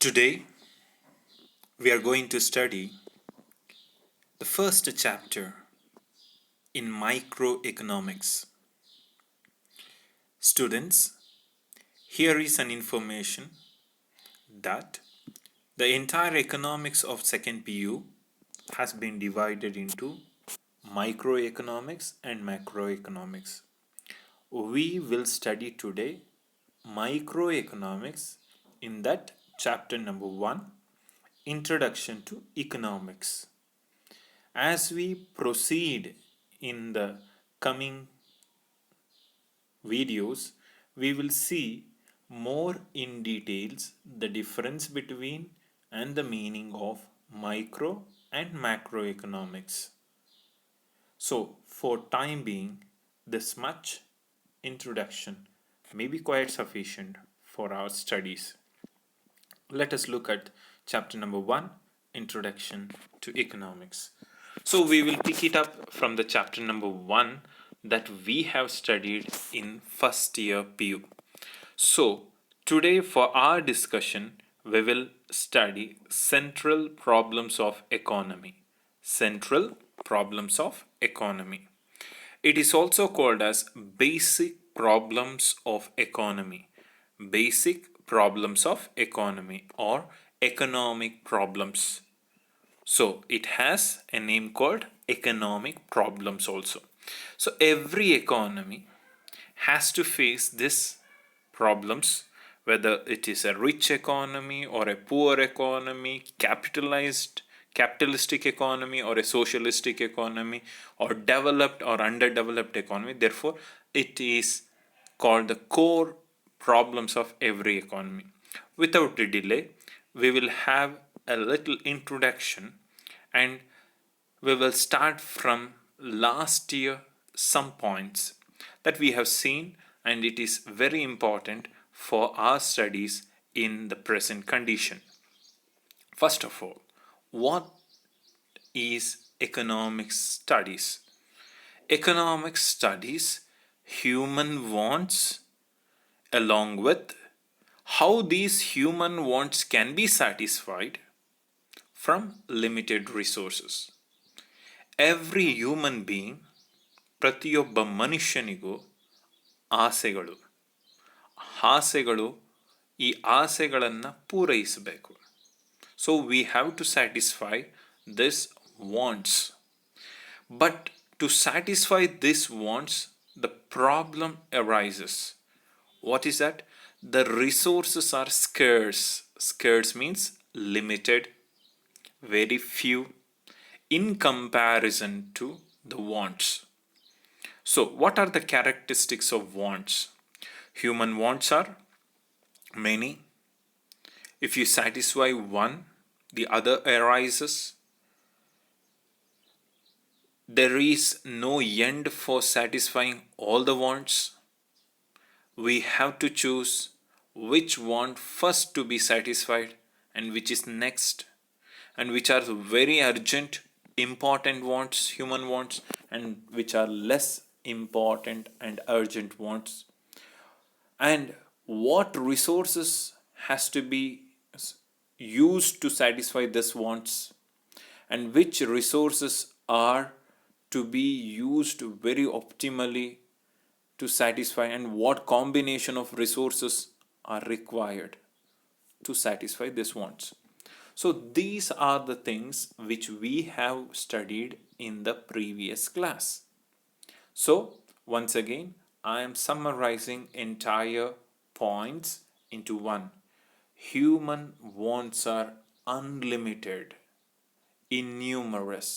Today, we are going to study the first chapter in microeconomics. Students, here is an information that the entire economics of second PU has been divided into microeconomics and macroeconomics. We will study today microeconomics in that chapter number 1, Introduction to Economics. As we proceed in the coming videos, we will see more in details the difference between and the meaning of micro and macroeconomics. So, for time being, this much introduction may be quite sufficient for our studies. Let us look at chapter number 1, Introduction to Economics. So we will pick it up from the chapter number 1 that we have studied in first year PU. So today for our discussion, we will study central problems of economy. Central problems of economy. It is also called as basic problems of economy. Basic problems of economy or economic problems. So it has a name called economic problems also. So every economy has to face these problems, whether it is a rich economy or a poor economy, capitalistic economy or a socialistic economy, or developed or underdeveloped economy. Therefore, it is called the core problems of every economy. Without a delay, we will have a little introduction and we will start from last year some points that we have seen, and it is very important for our studies in the present condition. First of all, what is economics studies? Economics studies human wants along with how these human wants can be satisfied from limited resources. Every human being, ಪ್ರತಿಯೊಬ್ಬ ಮನುಷ್ಯನಿಗೂ ಆಸೆಗಳು ಈ ಆಸೆಗಳನ್ನು ಪೂರೈಸಬೇಕು. So we have to satisfy this wants. But to satisfy this wants, the problem arises. What is that? The resources are scarce. Scarce means limited, very few in comparison to the wants. So, what are the characteristics of wants? Human wants are many. If you satisfy one, the other arises. There is no end for satisfying all the wants. We have to choose which want first to be satisfied and which is next, and which are very urgent, important wants, human wants, and which are less important and urgent wants, and what resources has to be used to satisfy this wants, and which resources are to be used very optimally to satisfy, and what combination of resources are required to satisfy these wants. So these are the things which we have studied in the previous class. So once again, I am summarizing entire points into one. Human wants are unlimited, innumerous,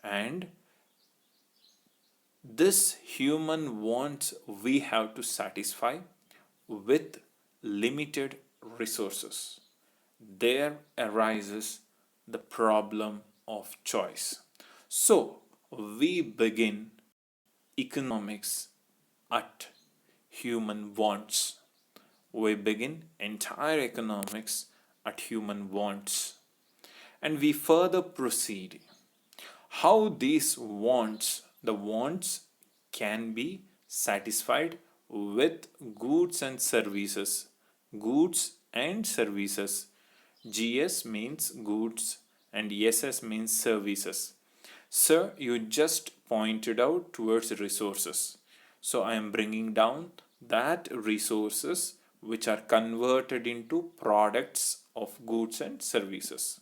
and this human wants we have to satisfy with limited resources. There arises the problem of choice. So we begin economics at human wants. We begin entire economics at human wants, and we further proceed how these wants, the wants can be satisfied with goods and services GS means goods and SS means services. Sir, you just pointed out towards resources. So I am bringing down that resources which are converted into products of goods and services.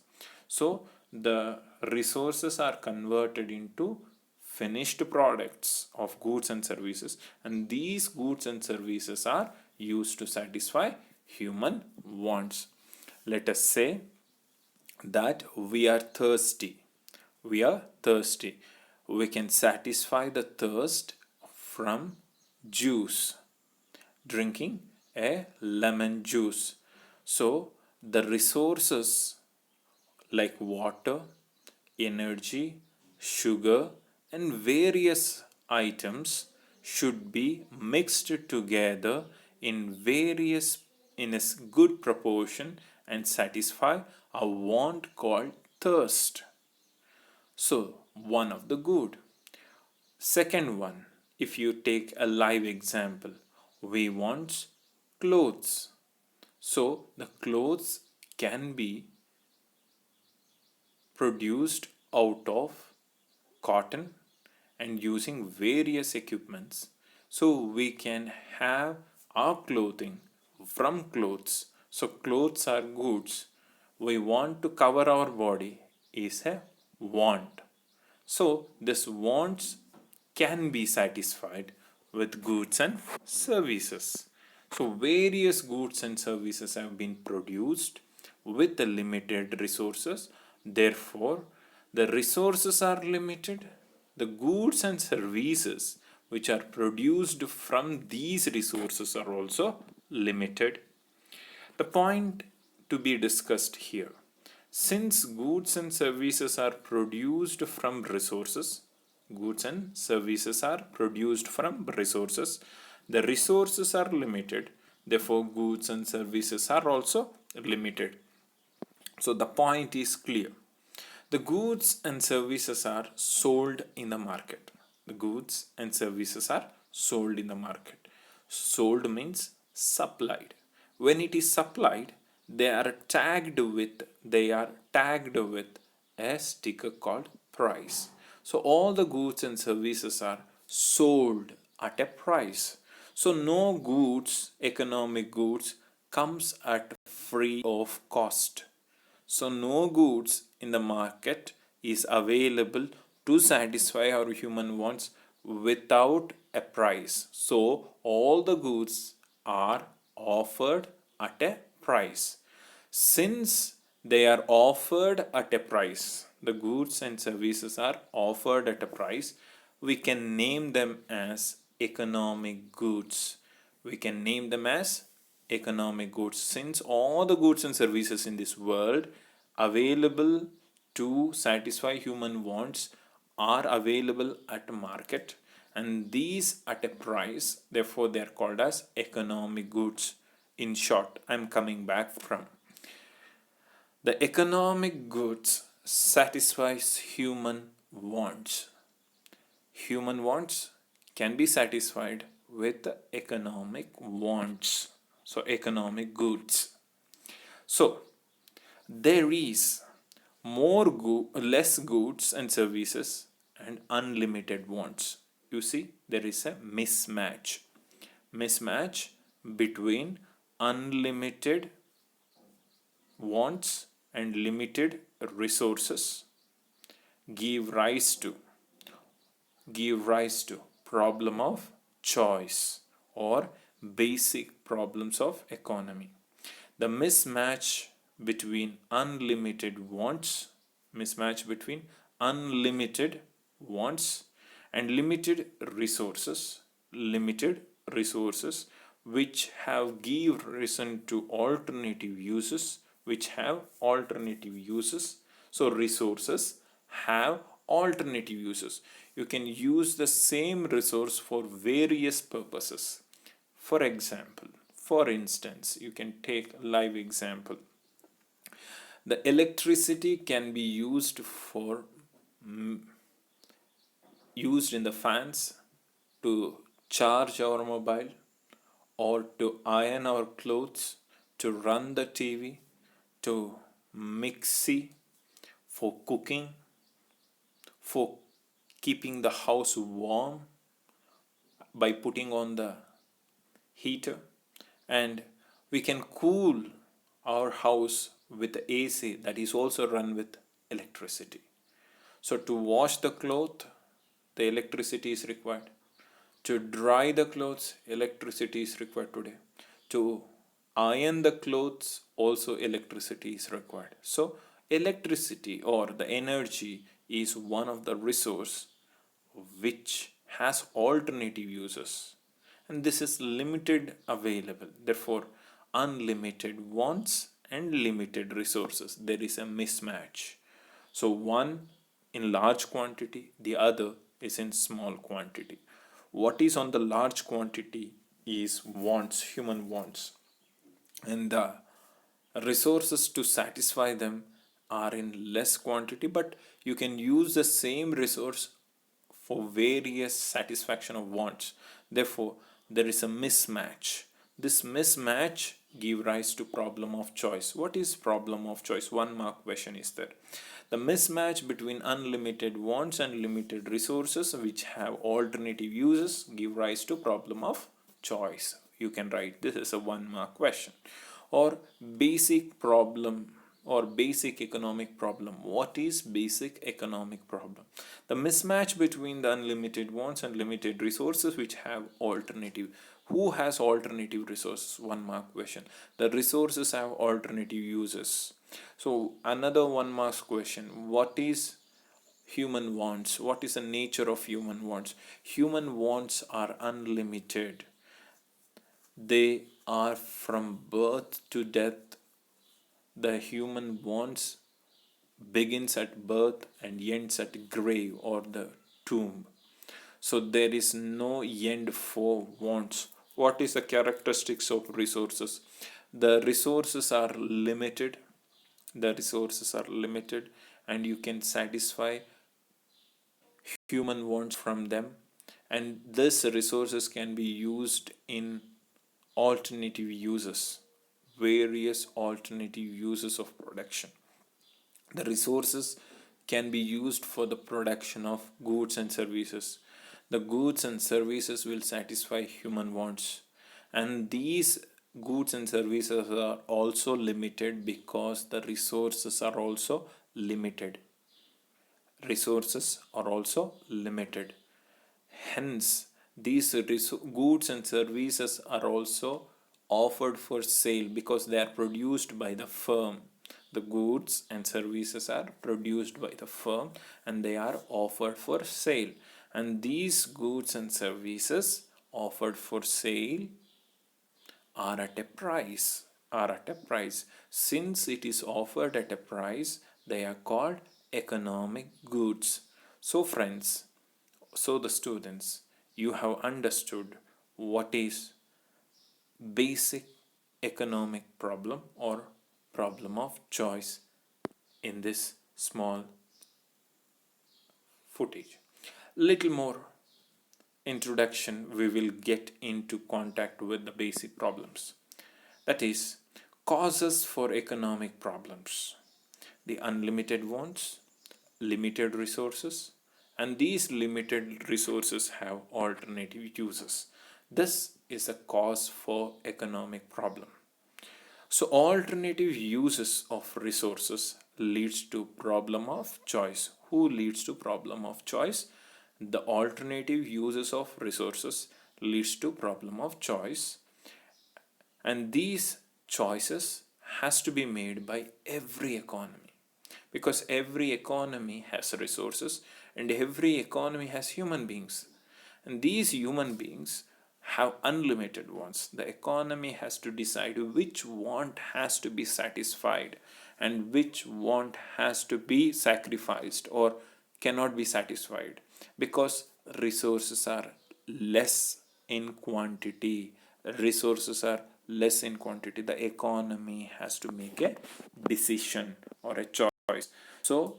So the resources are converted into finished products of goods and services, and these goods and services are used to satisfy human wants. Let us say that we are thirsty. We are thirsty. We can satisfy the thirst from juice, drinking a lemon juice. So the resources like water, energy, sugar, and various items should be mixed together in a good proportion and satisfy a want called thirst. So, one of the good. Second one, if you take a live example, we want clothes. So, the clothes can be produced out of cotton and using various equipments. So we can have our clothing from clothes. So clothes are goods. We want to cover our body is a want. So this wants can be satisfied with goods and services. So various goods and services have been produced with the limited resources. Therefore, the resources are limited. The goods and services which are produced from these resources are also limited. The point to be discussed here, since goods and services are produced from resources, goods and services are produced from resources, the resources are limited, therefore goods and services are also limited. So the point is clear. The goods and services are sold in the market. The goods and services are sold in the market. Sold means supplied. When it is supplied, they are tagged with a sticker called price. So all the goods and services are sold at a price. So no goods, economic goods, comes at free of cost. So no goods in the market is available to satisfy our human wants without a price. So all the goods are offered at a price. Since they are offered at a price, the goods and services are offered at a price, we can name them as economic goods. We can name them as economic goods, since all the goods and services in this world available to satisfy human wants are available at a market, and these at a price, therefore they are called as economic goods. In short, I'm coming back from the economic goods satisfies human wants. Human wants can be satisfied with the economic wants. So economic goods. So there is less goods and services and unlimited wants. You see, there is a mismatch between unlimited wants and limited resources give rise to problem of choice or basic problems of economy. The between mismatch between unlimited wants and limited resources which have give reason to alternative uses, so resources have alternative uses. You can use the same resource for various purposes. For instance, you can take a live example. The electricity can be used in the fans to charge our mobile, or to iron our clothes, to run the TV, to mixie for cooking, for keeping the house warm by putting on the heater, and we can cool our house with AC that is also run with electricity. So to wash the cloth, the electricity is required. To dry the clothes, electricity is required today. To iron the clothes, also electricity is required. So electricity or the energy is one of the resource which has alternative uses, and this is limited available, therefore unlimited wants and limited resources, there is a mismatch. So one in large quantity, the other is in small quantity. What is on the large quantity is wants, human wants, and the resources to satisfy them are in less quantity, but you can use the same resource for various satisfaction of wants. Therefore there is a mismatch. This mismatch give rise to problem of choice. What is problem of choice? 1 mark question is there. The mismatch between unlimited wants and limited resources which have alternative uses give rise to problem of choice. You can write this is a 1 mark question. Or basic problem or basic economic problem. What is basic economic problem? The mismatch between the unlimited wants and limited resources which have alternative. Who has alternative resources? 1 mark question. The resources have alternative uses. So another 1 mark question. What is human wants? What is the nature of human wants? Human wants are unlimited. They are from birth to death. The human wants begins at birth and ends at grave or the tomb. So there is no end for wants. What is the characteristics of resources? The resources are limited. The resources are limited, and you can satisfy human wants from them. And these resources can be used in alternative uses, various alternative uses of production. The resources can be used for the production of goods and services. The goods and services will satisfy human wants, and these goods and services are also limited because the resources are also limited. Resources are also limited. Hence, these goods and services are also offered for sale because they are produced by the firm. The goods and services are produced by the firm and they are offered for sale. And these goods and services offered for sale are at a price. Since it is offered at a price, they are called economic goods. So friends, so the students, you have understood what is basic economic problem or problem of choice in this small footage. Little more introduction, we will get into contact with the basic problems. That is, causes for economic problems. The unlimited wants, limited resources, and these limited resources have alternative uses. This is a cause for economic problem. So alternative uses of resources leads to problem of choice. Who leads to problem of choice? The alternative uses of resources leads to problem of choice, and these choices has to be made by every economy, because every economy has resources and every economy has human beings, and these human beings have unlimited wants. The economy has to decide which want has to be satisfied and which want has to be sacrificed or cannot be satisfied, because resources are less in quantity. Resources are less in quantity. The economy has to make a decision or a choice. So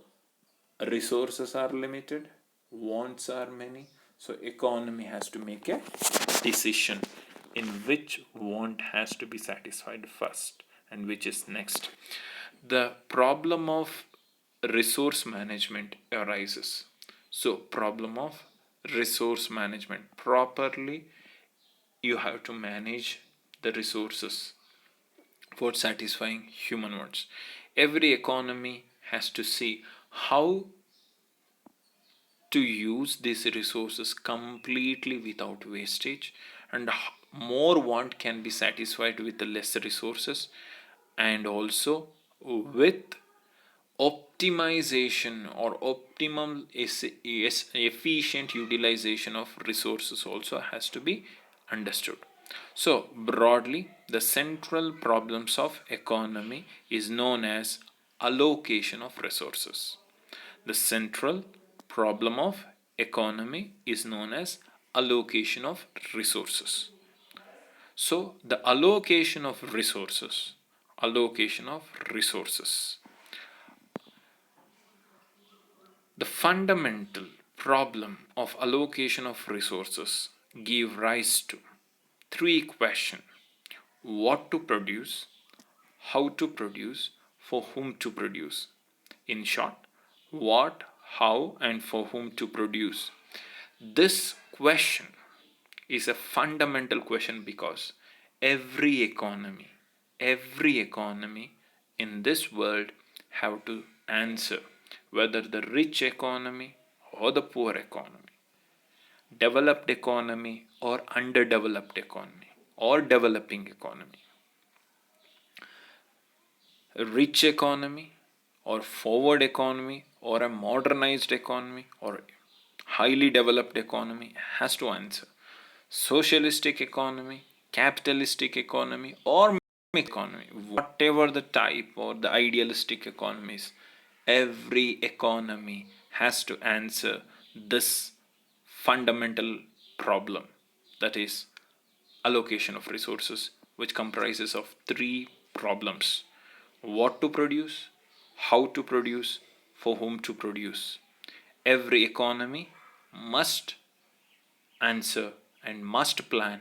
resources are limited, wants are many, so economy has to make a decision in which want has to be satisfied first and which is next. the problem of resource management arises. So, problem of resource management. Properly, you have to manage the resources for satisfying human wants. Every economy has to see how to use these resources completely without wastage, and more want can be satisfied with the less resources, and also with optimization or optimum efficient utilization of resources also has to be understood. So broadly, the central problems of economy is known as allocation of resources. The central problem of economy is known as allocation of resources. So the allocation of resources. The fundamental problem of allocation of resources give rise to three questions: what to produce, how to produce, for whom to produce. In short, what, how, and for whom to produce. This question is a fundamental question because every economy, every economy in this world have to answer, whether the rich economy or the poor economy, developed economy or underdeveloped economy or developing economy, a rich economy or forward economy or a modernized economy or highly developed economy has to answer. Socialistic economy, capitalistic economy, or economy, whatever the type or the idealistic economies, every economy has to answer this fundamental problem, that is allocation of resources, which comprises of three problems: what to produce, how to produce, for whom to produce. Every economy must answer and must plan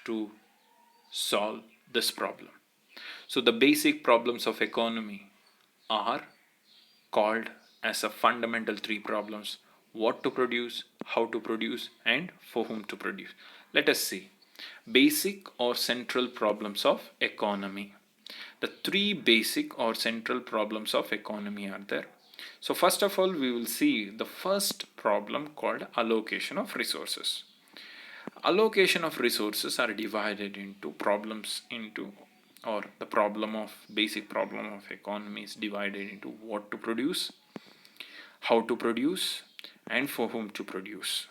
to solve this problem. So the basic problems of economy are called as a fundamental three problems: what to produce, how to produce, and for whom to produce. Let us see basic or central problems of economy. The three basic or central problems of economy are there. So first of all, we will see the first problem called allocation of resources. Allocation of resources are divided into problems into, or the problem of basic problem of economy is divided into what to produce, how to produce, and for whom to produce.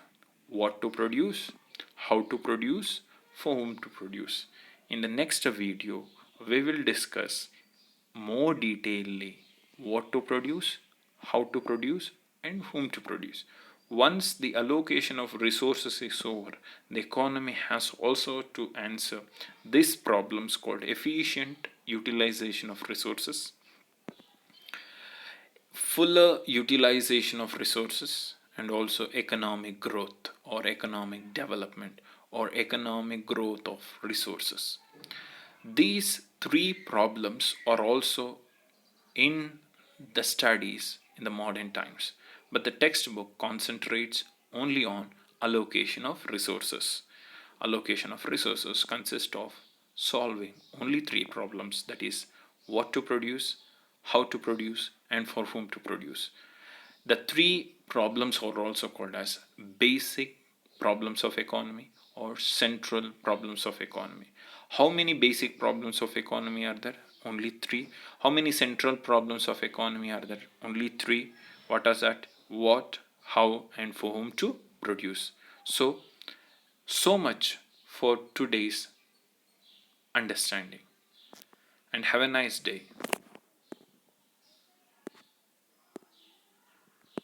What to produce, how to produce, for whom to produce. In the next video, we will discuss more detailedly what to produce, how to produce, and whom to produce. Once the allocation of resources is over, the economy has also to answer these problems called efficient utilization of resources, fuller utilization of resources, and also economic growth or economic development or economic growth of resources. These three problems are also in the studies in the modern times, but the textbook concentrates only on allocation of resources. Allocation of resources consists of solving only three problems, that is what to produce, how to produce, and for whom to produce. The three problems are also called as basic problems of economy or central problems of economy. How many basic problems of economy are there? Only three. How many central problems of economy are there? Only three. What are that? What, how, and for whom to produce. So much for today's understanding. And have a nice day.